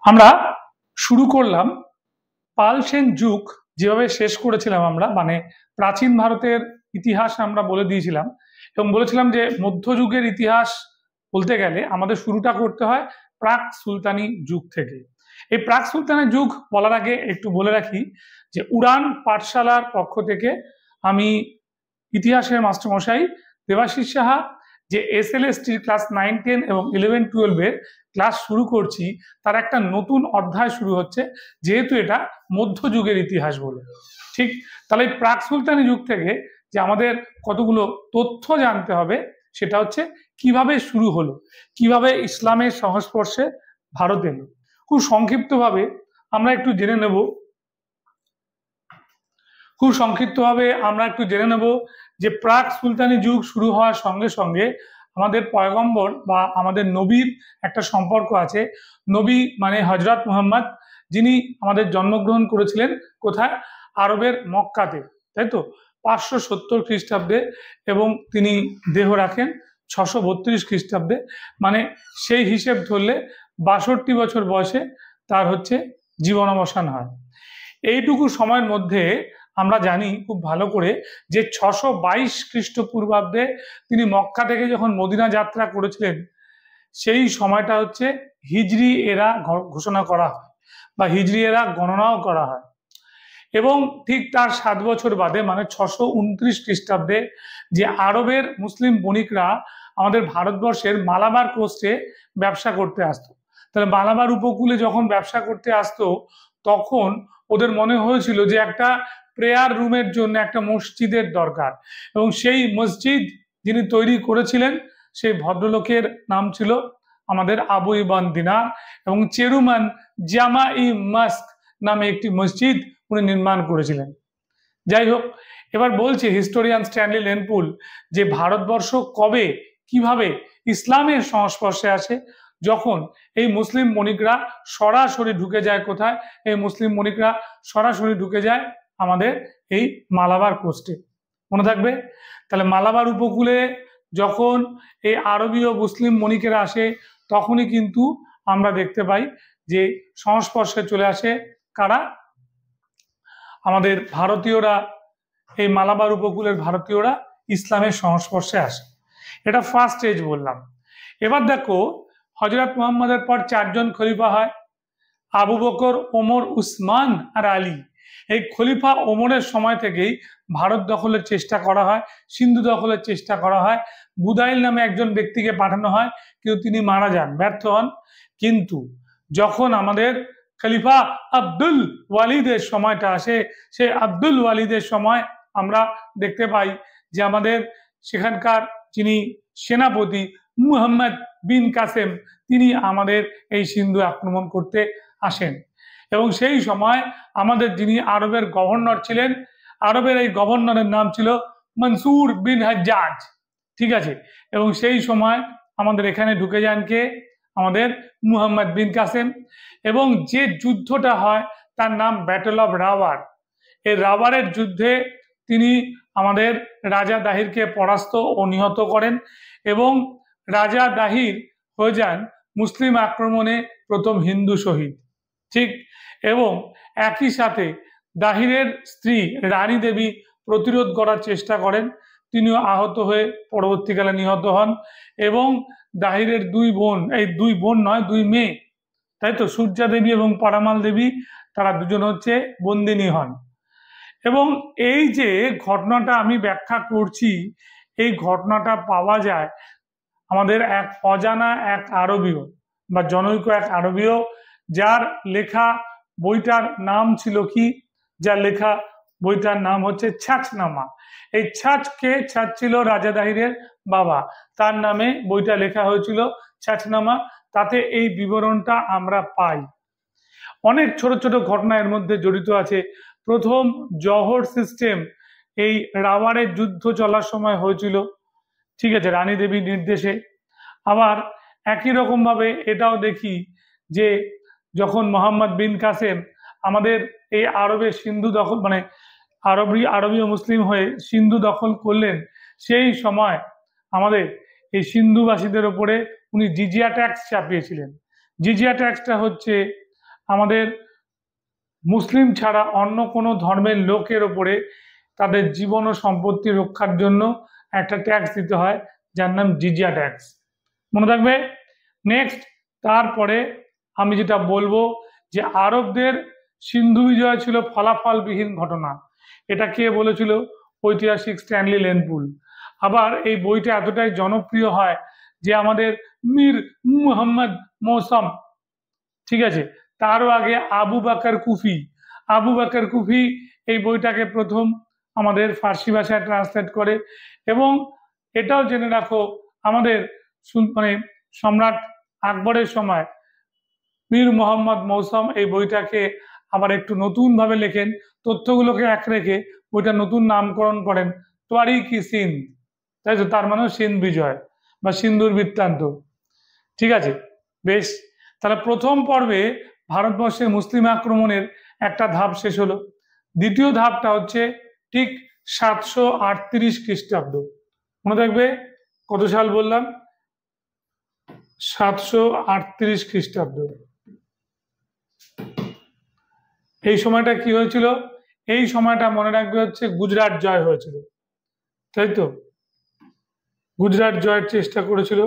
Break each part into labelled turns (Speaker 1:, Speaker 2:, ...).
Speaker 1: আমরা শুরু করলাম পাল সেন যুগ যেভাবে শেষ করেছিলাম আমরা, মানে প্রাচীন ভারতের ইতিহাস আমরা বলে দিয়েছিলাম এবং বলেছিলাম যে মধ্যযুগের ইতিহাস বলতে গেলে আমাদের শুরুটা করতে হয় প্রাক সুলতানি যুগ থেকে। এই প্রাক সুলতানি যুগ বলার আগে একটু বলে রাখি যে উড়ান পাঠশালার পক্ষ থেকে আমি ইতিহাসের মাস্টারমশাই দেবাশিস সাহা যে SLST ক্লাস 9, 10 এবং 11, 12 ক্লাস শুরু করছি, তার একটা নতুন অধ্যায় শুরু হচ্ছে, যেহেতু এটা মধ্যযুগের ইতিহাস বলে। ঠিক তাহলে প্রাক সুলতানি যুগ থেকে যে আমাদের কতগুলো তথ্য জানতে হবে, সেটা হচ্ছে কিভাবে শুরু হলো, কিভাবে ইসলামের সংস্পর্শে ভারত এলো। খুব সংক্ষিপ্তভাবে আমরা একটু জেনে নেব যে প্রাক সুলতানি যুগ শুরু হওয়ার সঙ্গে সঙ্গে আমাদের পয়গম্বর বা আমাদের নবীর একটা সম্পর্ক আছে। নবী মানে হজরত মুহাম্মদ, যিনি আমাদের জন্মগ্রহণ করেছিলেন কোথায়? আরবের মক্কাতে, তাই তো 570 খ্রিস্টাব্দে, এবং তিনি দেহ রাখেন 632 খ্রিস্টাব্দে। মানে সেই হিসেব ধরলে 62 বছর বয়সে তার হচ্ছে জীবনাবসান হয়। এইটুকু সময়ের মধ্যে আমরা জানি খুব ভালো করে যে 622 খ্রিস্টপূর্বাব্দে তিনি মক্কা থেকে যখন মদিনা যাত্রা করেছিলেন, সেই সময়টা হচ্ছে হিজরি এরা ঘোষণা করা হয় বা হিজরি এরা গণনাও করা হয়। এবং ঠিক তার 7 বছর বাদে মানে 629 খ্রিস্টাব্দে যে আরবের মুসলিম বণিকরা আমাদের ভারতবর্ষের মালাবার কোস্টে ব্যবসা করতে আসতো, তাহলে মালাবার উপকূলে যখন ব্যবসা করতে আসতো তখন ওদের মনে হয়েছিল যে একটা প্রেয়ার রুমের জন্য একটা মসজিদের দরকার, এবং সেই মসজিদ যিনি তৈরি করেছিলেন সেই ভদ্রলোকের নাম ছিল আমাদের আবু ইবন দিনার, এবং চেরুমান জামা-ই মস্ক নামে একটি মসজিদ উনি নির্মাণ করেছিলেন। যাই হোক, এবার বলছে হিস্টোরিয়ান স্ট্যানলি লেনপুল যে ভারতবর্ষ কবে কিভাবে ইসলামের সংস্পর্শে আসে, যখন এই মুসলিম বণিকরা সরাসরি ঢুকে যায় কোথায়? এই মুসলিম বণিকরা সরাসরি ঢুকে যায় আমাদের এই মালাবার কোস্টে, মনে থাকবে। তাহলে মালাবার উপকূলে যখন এই আরবীয় মুসলিম বণিকেরা আসে, তখনই কিন্তু আমরা দেখতে পাই যে সংস্পর্শে চলে আসে কারা? আমাদের ভারতীয়রা। এই মালাবার উপকূলের ভারতীয়রা ইসলামের সংস্পর্শে আসে। এটা ফার্স্ট স্টেজ বললাম। এবার দেখো, হজরত মুহাম্মদের পর 4 জন খলিফা হয়, আবু বকর, ওমর, উসমান আর আলী। এই খলিফা ওমরের সময় থেকেই ভারত দখলের চেষ্টা করা হয়, সিন্ধু দখলের চেষ্টা করা হয়। বুদাইল নামে একজন ব্যক্তিকে পাঠানো হয়, কিন্তু তিনি মারা যান, ব্যর্থ হন। কিন্তু যখন আমাদের খলিফা আব্দুল ওয়ালিদের সময়টা আসে, সেই আব্দুল ওয়ালিদের সময় আমরা দেখতে পাই যে আমাদের সেখানকার যিনি সেনাপতি মুহাম্মদ বিন কাসেম, তিনি আমাদের এই সিন্ধু আক্রমণ করতে আসেন। এবং সেই সময় আমাদের যিনি আরবের গভর্নর ছিলেন, আরবের এই গভর্নরের নাম ছিল মনসুর বিন হাজ্জাজ, ঠিক আছে। এবং সেই সময় আমাদের এখানে ঢুকে যান কে? আমাদের মুহাম্মদ বিন কাসেম। এবং যে যুদ্ধটা হয় তার নাম ব্যাটল অফ রাওয়ার। এই রাওয়ারের যুদ্ধে তিনি আমাদের রাজা দাহিরকে পরাস্ত ও নিহত করেন, এবং রাজা দাহির হয়ে যান মুসলিম আক্রমণে প্রথম হিন্দু শহীদ, ঠিক। এবং একই সাথে দাহিরের স্ত্রী রানী দেবী প্রতিরোধ করার চেষ্টা করেন, তিনিও আহত হয়ে পরবর্তীকালে নিহত হন। এবং দাহিরের 2 বোন, এই 2 বোন নয় 2 মেয়ে, তাই তো, সূর্যা দেবী এবং পরামাল দেবী, তারা দুজন হচ্ছে বন্দিনী হন। এবং এই যে ঘটনাটা আমি ব্যাখ্যা করছি, এই ঘটনাটা পাওয়া যায় আমাদের এক অজানা এক আরবীয় বা জনৈক এক আরবীয়, যার লেখা বইটার নাম ছিল কি? যার লেখা বইটার নাম হচ্ছে ছাঁচনামা। এই ছাঁচ ছিল রাজা দাহিরের বাবা, তার নামে বইটা লেখা হয়েছিল ছাঁচনামা। তাতে এই বিবরণটা আমরা পাই। অনেক ছোট ছোট ঘটনা এর মধ্যে জড়িত আছে। প্রথম জহর সিস্টেম এই রাওয়ারের যুদ্ধ চলার সময় হয়েছিল, ঠিক আছে, রানী দেবীর নির্দেশে। আবার একই রকম ভাবে এটাও দেখি যে যখন মোহাম্মদ বিন কাসেম আমাদের এই আরবের সিন্ধু দখল, মানে আরবীয় মুসলিম হয়ে সিন্ধু দখল করলেন, সেই সময় আমাদের এই সিন্ধুবাসীদের উপরে উনি জিজিয়া ট্যাক্স চাপিয়েছিলেন। জিজিয়া ট্যাক্সটা হচ্ছে আমাদের মুসলিম ছাড়া অন্য কোনো ধর্মের লোকের ওপরে তাদের জীবন ও সম্পত্তি রক্ষার জন্য একটা ট্যাক্স দিতে হয়, যার নাম জিজিয়া ট্যাক্স। মনে থাকবে। নেক্সট, তারপরে আমি যেটা বলবো যে আরবদের সিন্ধু বিজয় ছিল ফলাফলবিহীন ঘটনা। এটা কে বলেছিল? ঐতিহাসিক স্ট্যানলি লেনপুল। আবার এই বইটা এতটাই জনপ্রিয় হয় যে আমাদের মীর মুহাম্মদ মৌসম, ঠিক আছে, তারও আগে আবু বাকর কুফি, আবু বাকর কুফি এই বইটাকে প্রথম আমাদের ফার্সি ভাষায় ট্রান্সলেট করে। এবং এটাও জেনে রাখো, আমাদের মানে সম্রাট আকবরের সময় মীর মোহাম্মদ মৌসম এই বইটাকে আবার একটু নতুনভাবে লেখেন, তথ্যগুলোকে এক রেখে বইটা নতুন নামকরণ করেন তোয়ারিক-ই সিন্ধ, তাই তো, তার মানে সিন্ধ বিজয় বা সিন্ধুর বৃত্তান্ত। ঠিক আছে, বেশ। তাহলে প্রথম পর্বে ভারতবর্ষের মুসলিম আক্রমণের একটা ধাপ শেষ হলো। দ্বিতীয় ধাপটা হচ্ছে ঠিক 738 খ্রিস্টাব্দ। মনে থাকবে কত সাল বললাম? 738 খ্রিস্টাব্দ। এই সময়টা কি হয়েছিল? এই সময়টা মনে রাখবে হচ্ছে গুজরাট জয় হয়েছিল, তাই তো, গুজরাট জয়ের চেষ্টা করেছিল।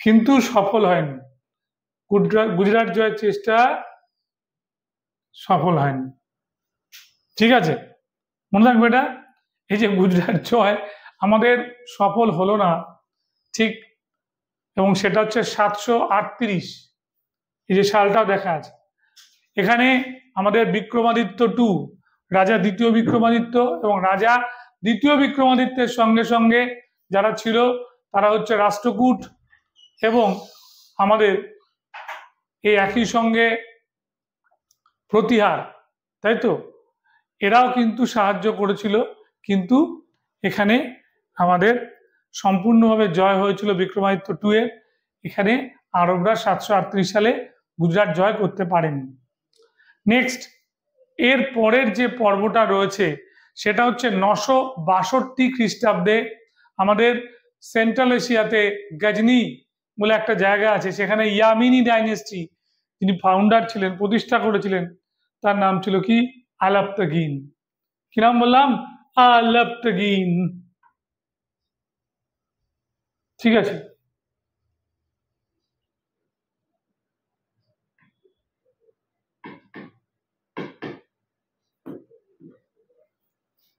Speaker 1: কিন্তু সফল হয়নি। গুজরাট জয়ের চেষ্টা সফল হয়নি। ঠিক আছে, মনে রাখবে এটা। এই যে গুজরাট জয় আমাদের সফল হলো না, ঠিক, এবং সেটা হচ্ছে 738, এই যে সালটাও দেখা আছে এখানে। আমাদের বিক্রমাদিত্য টু, রাজা দ্বিতীয় বিক্রমাদিত্য এবং রাজা দ্বিতীয় বিক্রমাদিত্যের সঙ্গে সঙ্গে যারা ছিল তারা হচ্ছে রাষ্ট্রকূট এবং আমাদের এই একই সঙ্গে প্রতিহার, তাই তো, এরাও কিন্তু সাহায্য করেছিল। কিন্তু এখানে আমাদের সম্পূর্ণভাবে জয় হয়েছিল বিক্রমাদিত্য টু এর। এখানে আরবরা 738 সালে গুজরাট জয় করতে পারেনি। নেক্সট, এর পরের যে পর্বটা রয়েছে সেটা হচ্ছে 962 খ্রিস্টাব্দে আমাদের সেন্ট্রাল এশিয়াতে গজনি বলে একটা জায়গা আছে, সেখানে ইয়ামিনী ডাইনেস্টি যিনি ফাউন্ডার ছিলেন, প্রতিষ্ঠা করেছিলেন, তার নাম ছিল কি? আলাপ্তগিন। কি নাম বললাম? আলাপ্তগিন। ঠিক আছে,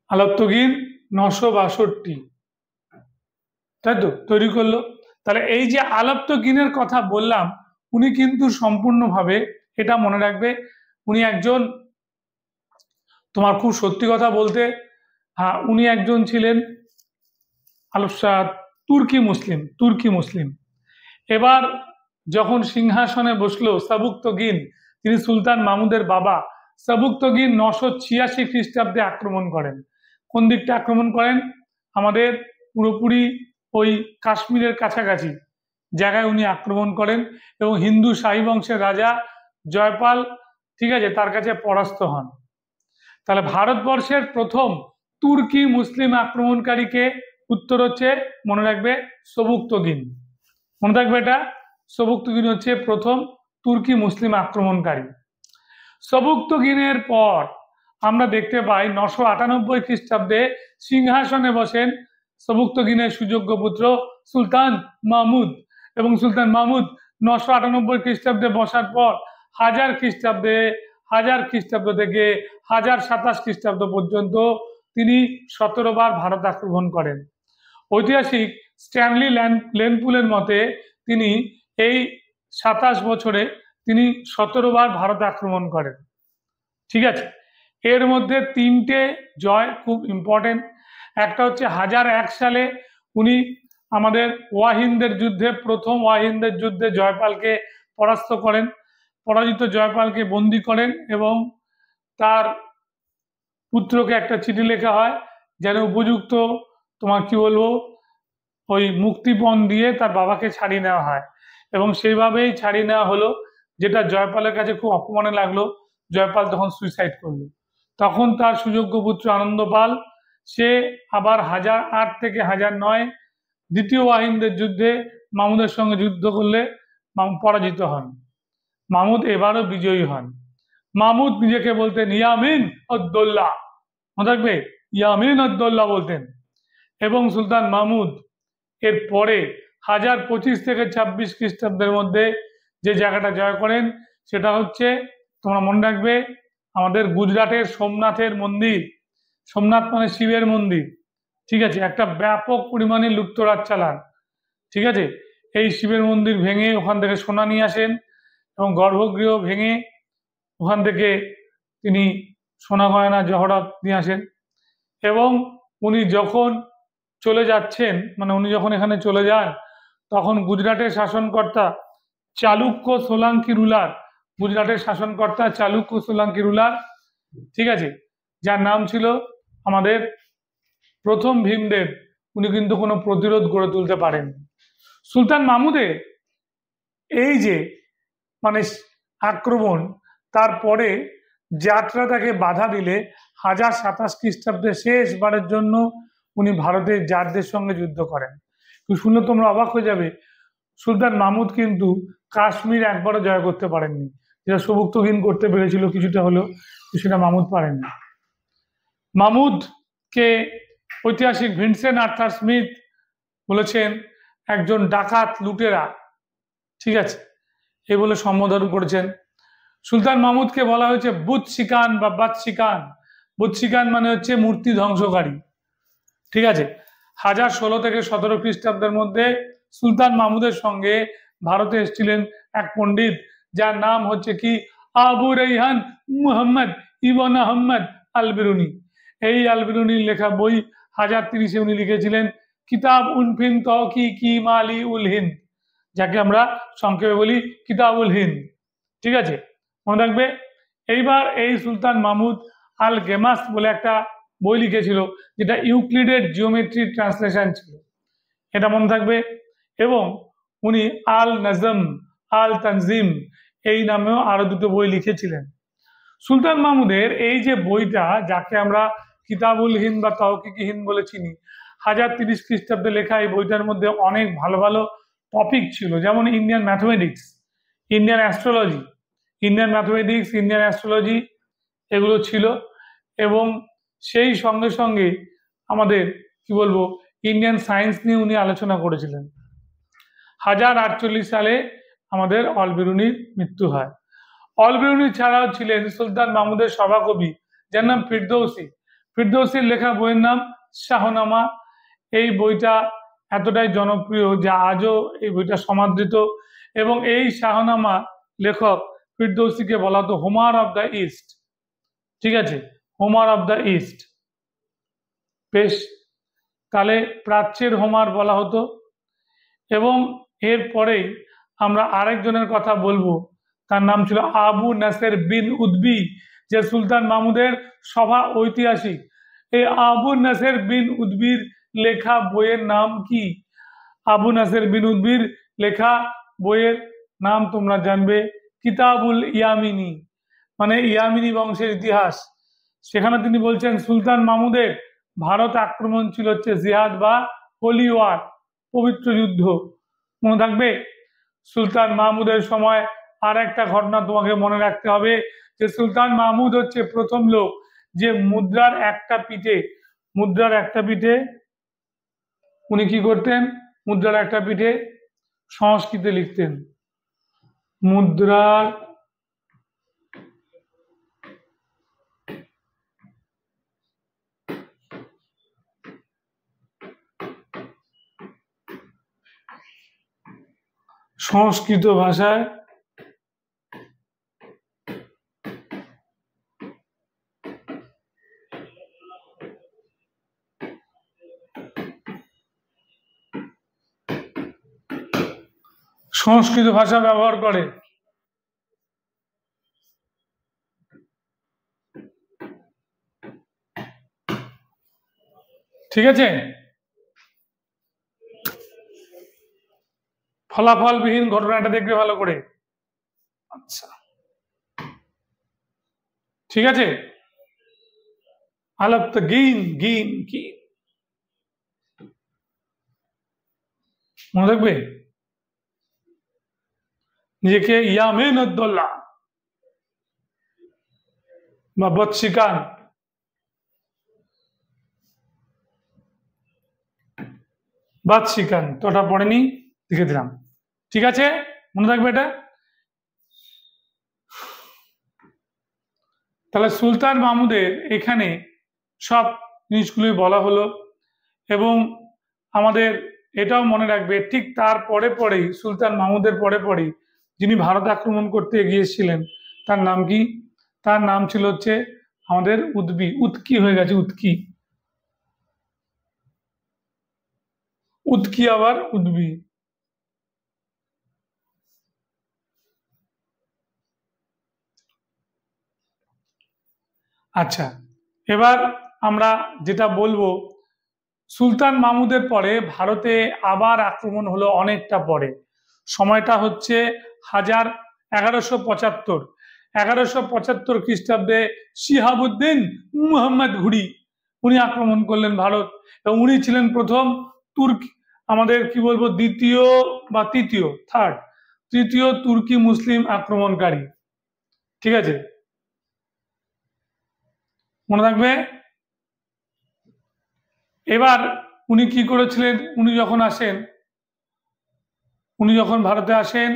Speaker 1: আলাপ্তগিন 962, তাই তো, তৈরি করলো। তাহলে এই যে আলাপ্তগিনের কথা বললাম, উনি কিন্তু সম্পূর্ণভাবে, এটা মনে রাখবে, উনি একজন, তোমার খুব সত্যি কথা বলতে, উনি একজন ছিলেন তুর্কি মুসলিম, তুর্কি মুসলিম। এবার যখন সিংহাসনে বসলো সাবুক্তগিন, তিনি সুলতান মাহমুদের বাবা, সাবুক্তগিন 986 খ্রিস্টাব্দে আক্রমণ করেন। কোন দিকটা আক্রমণ করেন? আমাদের পুরোপুরি ওই কাশ্মীরের কাছাকাছি জায়গায় উনি আক্রমণ করেন এবং হিন্দু শাহী বংশের রাজা জয়পাল, ঠিক আছে, তার কাছে পরাস্ত হন। তাহলে ভারতবর্ষের প্রথম তুর্কি মুসলিম আক্রমণকারীকে? উত্তর হচ্ছে, মনে রাখবে, সবুক্তগিন। মনে রাখবে এটা, সবুক্তগিন হচ্ছে প্রথম তুর্কি মুসলিম আক্রমণকারী। সবুক্তগিনের পর আমরা দেখতে পাই 998 খ্রিস্টাব্দে সিংহাসনে বসেন সবুক্তগিনের সুযোগ্য পুত্র সুলতান মাহমুদ। এবং সুলতান মাহমুদ 998 খ্রিস্টাব্দে বসার পর 1000 খ্রিস্টাব্দ থেকে 1027 খ্রিস্টাব্দ পর্যন্ত তিনি 17 বার ভারত আক্রমণ করেন। ঐতিহাসিক স্ট্যানলি লেনপুলের মতে তিনি এই 27 বছরে তিনি 17 বার ভারত আক্রমণ করেন। ঠিক আছে, এর মধ্যে 3টে জয় খুব ইম্পর্টেন্ট। একটা হচ্ছে 1001 সালে উনি আমাদের ওয়াহিনদের যুদ্ধে, প্রথম ওয়াহিনদের যুদ্ধে জয়পালকে পরাস্ত করেন, পরাজিত জয়পালকে বন্দী করেন এবং তার পুত্রকে একটা চিঠি লেখা হয় যেন উপযুক্ত, তোমার কি বলবো, ওই মুক্তিপণ দিয়ে তার বাবাকে ছাড়িয়ে নেওয়া হয় এবং সেইভাবেই ছাড়িয়ে নেওয়া হলো, যেটা জয়পালের কাছে খুব অপমানে লাগলো। জয়পাল তখন সুইসাইড করলো। তখন তার সুযোগ্য পুত্র আনন্দপাল সে আবার 1008 থেকে 1009 দ্বিতীয় ওয়াহিদের যুদ্ধে মামুদের সঙ্গে যুদ্ধ করলে পরাজিত হন। মামুদ এবারও বিজয়ী হন। মামুদ নিজেকে বলতেন ইয়ামিন উদ্দৌলা, মনে রাখবে ইয়ামিন উদ্দৌলা বলতেন। এবং সুলতান মাহমুদ এর পরে 1025 থেকে 26 খ্রিস্টাব্দের মধ্যে যে জায়গাটা জয় করেন সেটা হচ্ছে, তোমরা মনে রাখবে, আমাদের গুজরাটের সোমনাথের মন্দির। সোমনাথ মানে শিবের মন্দির, ঠিক আছে, একটা ব্যাপক পরিমাণে লুটতরাজ চালান, ঠিক আছে। এই শিবের মন্দির ভেঙে ওখান থেকে সোনা নিয়ে আসেন এবং গর্ভগৃহ ভেঙে ওখান থেকে তিনি সোনা গয়না জহরত নিয়ে আসেন। এবং উনি যখন চলে যাচ্ছেন, মানে উনি যখন এখানে চলে যান, তখন গুজরাটের শাসনকর্তা চালুক্য সোলাঙ্কি রুলার, গুজরাটের শাসনকর্তা চালুক্য সোলাঙ্কি রুলার, ঠিক আছে, যার নাম ছিল আমাদের প্রথম ভীমদেব, উনি কিন্তু কোনো প্রতিরোধ গড়ে তুলতে পারেন। সুলতান মাহমুদের এই যে মানে আক্রমণ, তারপরে যাত্রা তাকে বাধা দিলে 1027 খ্রিস্টাব্দে শেষবারের জন্য উনি ভারতের জারদের সঙ্গে যুদ্ধ করেন। শুনলে তোমরা অবাক হয়ে যাবে, সুলতান মাহমুদ কিন্তু কাশ্মীর একবারও জয় করতে পারেননি, যেটা সবুক্তগিন করতে পেরেছিল কিছুটা হলেও, সেটা মাহমুদ পারেননি। মাহমুদকে ঐতিহাসিক ভিনসেন্ট আর্থার স্মিথ বলেছেন একজন ডাকাত লুটেরা, ঠিক আছে, এই বলে সম্বোধন করেছেন। সুলতান মাহমুদকে বলা হয়েছে বুত শিকান বা বাত শিকান। বুত শিকান মানে হচ্ছে মূর্তি ধ্বংসকারী, ঠিক আছে। 1016 থেকে 17 খ্রিস্টাব্দের মধ্যে সুলতান মাহমুদের সঙ্গে ভারতে এসেছিলেন এক পণ্ডিত, যার নাম হচ্ছে কি আবু রাইহান মুহাম্মদ ইবন আহমদ আল বিরুনি। এই আল বিরুনির লেখা বই 1030-এ উনি লিখেছিলেন কিতাব উনফিন তহকিকি মালি উল হিন্দ, যাকে আমরা সংক্ষেপে বলি কিতাবুল হিন্দ, ঠিক আছে, মনে রাখবে। এইবার এই সুলতান মাহমুদ আল গেমাস বলে একটা বই লিখেছিল, যেটা ইউক্লিডের জিওমেট্রি ট্রান্সলেশন ছিল, এটা মনে থাকবে। এবং উনি আল নজম আল তানজিম এই নামেও আরো দুটো বই লিখেছিলেন। সুলতান মাহমুদের এই যে বইটা, যাকে আমরা কিতাবুল হিন্দ বা তহকিকি হিন্দ বলে চিনি, 1030 খ্রিস্টাব্দে লেখা এই বইটার মধ্যে অনেক ভালো ভালো টপিক ছিল, যেমন Indian mathematics, Indian astrology, Indian mathematics, Indian astrology এগুলো ছিল। এবং সেই সঙ্গে সঙ্গে আমাদের কি বলবো ইন্ডিয়ান সায়েন্স নিয়ে উনি আলোচনা করেছিলেন। 1048 সালে আমাদের অল বিরুনির মৃত্যু হয়। অল বিরুনি ছাড়াও ছিলেন সুলতান মাহমুদের সভাকবি, যার নাম ফিরদৌসি। ফিরদৌসির লেখা বইয়ের নাম শাহনামা। এই বইটা এতটাই জনপ্রিয় যে আজও এই বইটা সমাদৃত। এবং এই শাহনামা লেখক ফিরদৌসিকে বলা হতো হোমার অফ দ্য ইস্ট, ঠিক আছে, হোমার অফ দ্য ইস্ট। বেশ, তাহলে প্রাচ্যের হোমার বলা হতো। এবং এরপরেই আমরা আরেকজনের কথা বলবো, তার নাম ছিল আবু নাসের বিন উদ্বি, যে সুলতান মাহমুদের সভা ঐতিহাসিক। এই আবু নাসের বিন উদ্বির লেখা বইয়ের নাম কি? আবু নাসের বিন উদ্বির লেখা বইয়ের নাম তোমরা জানবে কিতাবুল ইয়ামিনী, মানে ইয়ামিনী বংশের ইতিহাস। সেখানে তিনি বলছেন সুলতান মাহমুদের ভারত আক্রমণ ছিল হচ্ছে জিহাদ বা হোলি ওয়ার, পবিত্র যুদ্ধ, মনে থাকবে। সুলতান মাহমুদের সময় আর একটা ঘটনা তোমাকে মনে রাখতে হবে, যে সুলতান মাহমুদ হচ্ছে প্রথম লোক যে মুদ্রার একটা পিঠে উনি কি করতেন, মুদ্রার একটা পিঠে সংস্কৃতে লিখতেন। মুদ্রার সংস্কৃত ভাষায় সংস্কৃত ভাষা ব্যবহার করে, ঠিক আছে। ফলাফলবিহীন ঘটনাটা দেখবে ভালো করে, আচ্ছা, ঠিক আছে। আলাপ্তগীন গিন কি মনে রাখবে, নিজেকে ইয়ামেন উদ্দৌলা বা বৎসিকান, বাদশিকান তো ওটা পড়েনি, লিখে দিলাম। ঠিক আছে, মনে রাখবে এটা। তাহলে সুলতান মাহমুদের এখানে সব জিনিসগুলি বলা হলো, এবং আমাদের এটাও মনে রাখবে ঠিক তার পরেই সুলতান মাহমুদের পরেই যিনি ভারত আক্রমণ করতে এগিয়েছিলেন তার নাম কি? তার নাম ছিল হচ্ছে আমাদের উৎকি হয়ে গেছে, উৎকি আবার উদ্বি। আচ্ছা, এবার আমরা যেটা বলবো, সুলতান মাহমুদের পরে ভারতে আবার আক্রমণ হলো অনেকটা পরে, সময়টা হচ্ছে 1175 খ্রিস্টাব্দে শিহাবুদ্দিন মুহাম্মদ ঘুরি উনি আক্রমণ করলেন ভারত, এবং উনি ছিলেন প্রথম আমাদের কি বলবো তৃতীয় তুর্কি মুসলিম আক্রমণকারী। ঠিক আছে, মনে রাখবে। এবার উনি কি করেছিলেন, উনি যখন ভারতে আসেন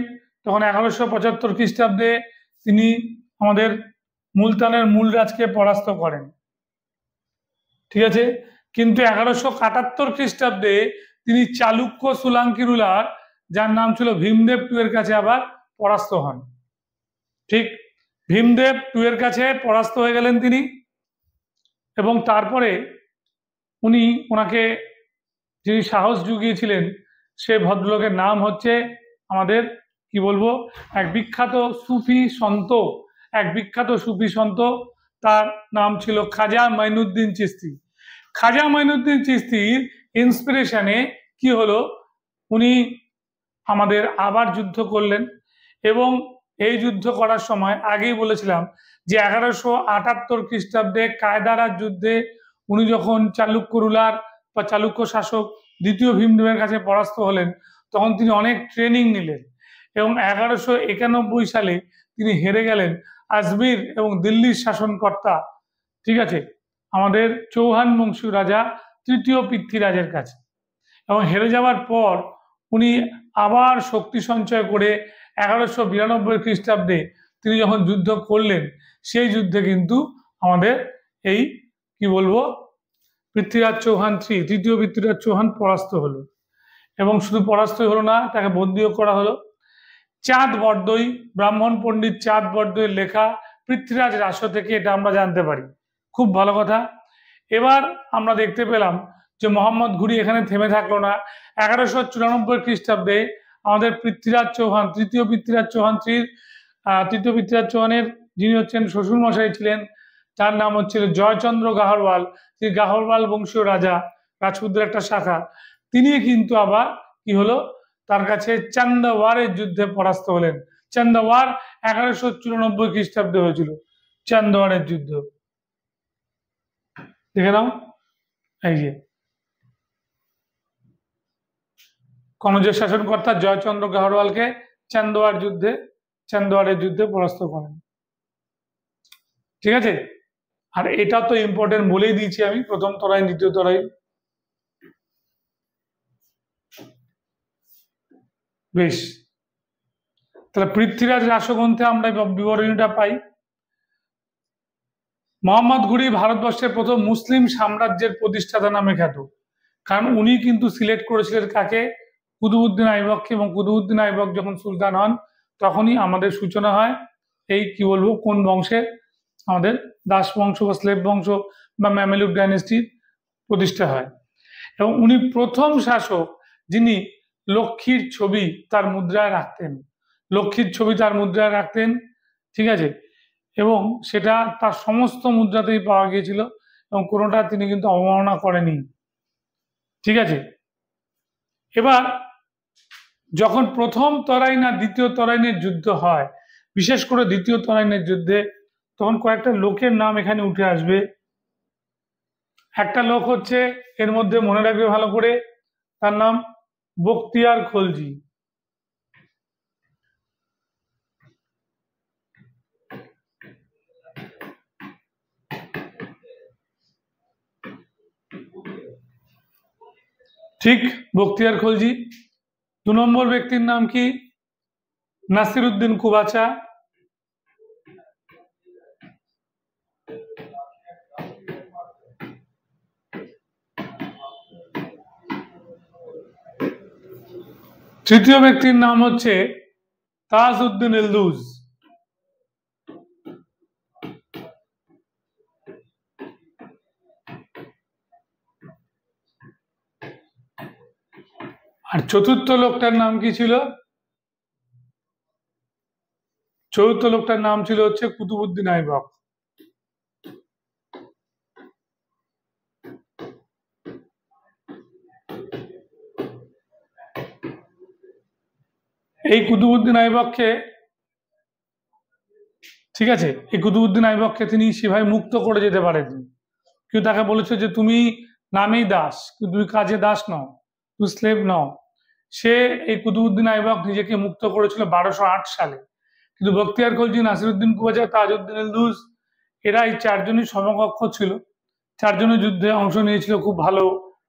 Speaker 1: তখন 1175 খ্রিস্টাব্দে তিনি আমাদের মুলতানের মূলরাজকে পরাস্ত করেন। ঠিক আছে, কিন্তু 1171 খ্রিস্টাব্দে তিনি চালুক্য সোলাঙ্কি রুলার যার নাম ছিল ভীমদেব টু এর কাছে আবার পরাস্ত হন। ঠিক, ভীমদেব টু এর কাছে পরাস্ত হয়ে গেলেন তিনি, এবং তারপরে ওনাকে যিনি সাহস জুগিয়েছিলেন সে ভদ্রলোকের নাম হচ্ছে আমাদের কি বলবো এক বিখ্যাত সুফি সন্ত, তার নাম ছিল খাজা মাইনুদ্দিন চিশতি। খাজা মাইনুদ্দিন চিশতির ইন্সপিরেশনে কি হলো, উনি আমাদের আবার যুদ্ধ করলেন, এবং এই যুদ্ধ করার সময় আগেই বলেছিলাম যে 1178 খ্রিস্টাব্দে কায়দারার যুদ্ধে উনি যখন চালুক্য রুলার বা চালুক্য শাসক দ্বিতীয় ভীমদেবের কাছে পরাস্ত হলেন, তখন তিনি অনেক ট্রেনিং নিলেন, এবং 1191 সালে তিনি হেরে গেলেন আজমির এবং দিল্লির শাসনকর্তা, ঠিক আছে, আমাদের চৌহান বংশীয় রাজা তৃতীয় পৃথ্বীরাজের কাছে। এবং হেরে যাওয়ার পর উনি আবার শক্তি সঞ্চয় করে 1192 খ্রিস্টাব্দে তিনি যখন যুদ্ধ করলেন, সেই যুদ্ধে কিন্তু আমাদের এই কি বলবো তৃতীয় পৃথ্বীরাজ চৌহান পরাস্ত হলো, এবং শুধু পরাস্ত হলো না, তাকে বন্দিও করা হলো। চাঁদ বরদই, ব্রাহ্মণ পণ্ডিত চাঁদ বরদইয়ের লেখা পৃথ্বীরাজ রাস থেকে এটা আমরা জানতে পারি। খুব ভালো কথা। এবার আমরা দেখতে পেলাম যে মোহাম্মদ ঘুরি এখানে থেমে থাকলো না। 1194 খ্রিস্টাব্দে আমাদের তৃতীয় পৃথ্বীরাজ চৌহানের যিনি হচ্ছেন শ্বশুর মশাই ছিলেন, তার নাম হচ্ছিল জয়চন্দ্র গাহরওয়াল, সেই গাহরওয়াল বংশীয় রাজা, রাজপুতদের একটা শাখা। তিনি কিন্তু আবার কি হলো, তার কাছে চান্দাওয়ারের যুদ্ধে পরাস্ত হলেন। চান্দাওয়ার 1194 খ্রিস্টাব্দে হয়েছিল চান্দাওয়ারের যুদ্ধ, দেখে নাও। এই যে কনৌজের শাসনকর্তা জয়চন্দ্র গাহরওয়ালকে চান্দোয়ারের যুদ্ধে পরাস্ত করেন। ঠিক আছে, আর এটা তো ইম্পর্টেন্ট বলেই দিয়েছি আমি, প্রথম তরাই দ্বিতীয় তরাই। বেশ, তাহলে পৃথ্বীরাজ রাসগ্রন্থে আমরা বিবরণীটা পাই। মোহাম্মদ ঘুরি ভারতবর্ষের প্রথম মুসলিম সাম্রাজ্যের প্রতিষ্ঠাতা নামে খ্যাত, কারণ উনি কিন্তু সিলেক্ট করেছিলেন কাকে, কুতুবউদ্দিন আইবককে, এবং কুতুবউদ্দিন আইবক যখন সুলতান হন তখনই আমাদের সূচনা হয় এই কি বলবো কোন বংশের, আমাদের দাস বংশ বা স্লেভ বংশ বা ম্যামেলুক ডাইনেস্টির প্রতিষ্ঠা হয়। এবং উনি প্রথম শাসক যিনি লক্ষ্মীর ছবি তার মুদ্রায় রাখতেন, ঠিক আছে, এবং সেটা তার সমস্ত মুদ্রাতেই পাওয়া গিয়েছিল, এবং কোনোটা তিনি কিন্তু অবমাননা করেনি। ঠিক আছে, এবার যখন প্রথম তরাইন আর দ্বিতীয় তরাইনের যুদ্ধ হয়, বিশেষ করে দ্বিতীয় তরাইনের যুদ্ধে, তখন কয়েকটা লোকের নাম এখানে উঠে আসবে। একটা লোক হচ্ছে এর মধ্যে, মনে রাখবে ভালো করে, তার নাম বখতিয়ার খলজি। ঠিক, বখতিয়ার খলজি। 2 নম্বর ব্যক্তির নাম কি? নাসিরউদ্দিন কুবাচা। তৃতীয় ব্যক্তির নাম হচ্ছে তাজউদ্দিন ইলদুজ। আর চতুর্থ লোকটার নাম কি ছিল? চতুর্থ লোকটার নাম ছিল হচ্ছে কুতুবউদ্দিন আইবক। এই কুতুবউদ্দিন আইবককে, ঠিক আছে, এই কুতুবউদ্দিন আইবককে তিনি সেভাবে মুক্ত করে যেতে পারেননি। কিন্তু তাকে বলেছে যে তুমি নামেই দাস, কিন্তু তুমি কাজে দাস নও, তুমি স্লেভ নও। সে, এই কুতুবউদ্দিন আইবক নিজেকে মুক্ত করেছিল 1208 সালে। কিন্তু বখতিয়ার খলজি, নাসিরউদ্দিন কুবাচা, তাজউদ্দিন ইলদুজ, এরা এই 4 জনই সমকক্ষ ছিল। 4 জনের যুদ্ধে অংশ নিয়েছিল, খুব ভালো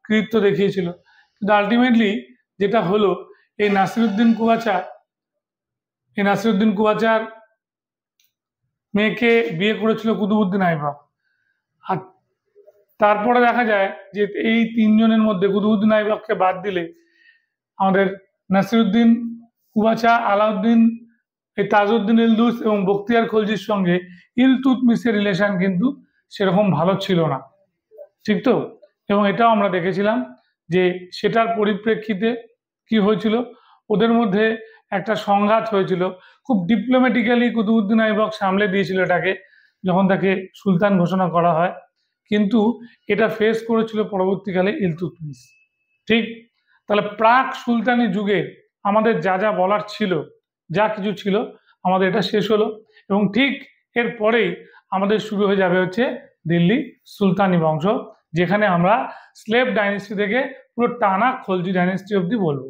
Speaker 1: কৃতিত্ব দেখিয়েছিল। কিন্তু আলটিমেটলি যেটা হলো, এই নাসিরউদ্দিন কুবাচার মেয়েকে বিয়ে করেছিল কুতুবউদ্দিন আইবক। আর তারপরে দেখা যায় যে এই 3 জনের মধ্যে কুতুবউদ্দিন আইবককে বাদ দিলে আমাদের নাসিরউদ্দিন কুবাচা, আলাউদ্দিন, এই তাজউদ্দিন ইলদুজ এবং বখতিয়ার খলজির সঙ্গে ইলতুৎমিশের রিলেশন কিন্তু সেরকম ভালো ছিল না, ঠিক তো? এবং এটাও আমরা দেখেছিলাম যে সেটার পরিপ্রেক্ষিতে কি হয়েছিল, ওদের মধ্যে একটা সংঘাত হয়েছিল। খুব ডিপ্লোম্যাটিক্যালি কুতুবউদ্দিন আইবক সামলে দিয়েছিল এটাকে, যখন তাকে সুলতান ঘোষণা করা হয়। কিন্তু এটা ফেস করেছিল পরবর্তীকালে ইলতুৎমিশ। ঠিক, তাহলে প্রাক সুলতানি যুগে আমাদের যা যা বলার ছিল, যা কিছু ছিল, আমাদের এটা শেষ হলো। এবং ঠিক এর পরেই আমাদের শুরু হয়ে যাবে হচ্ছে দিল্লি সুলতানি বংশ, যেখানে আমরা স্লেভ ডাইনেস্টি থেকে পুরো টানা খলজি ডাইনেস্টি অব্দি বলবো।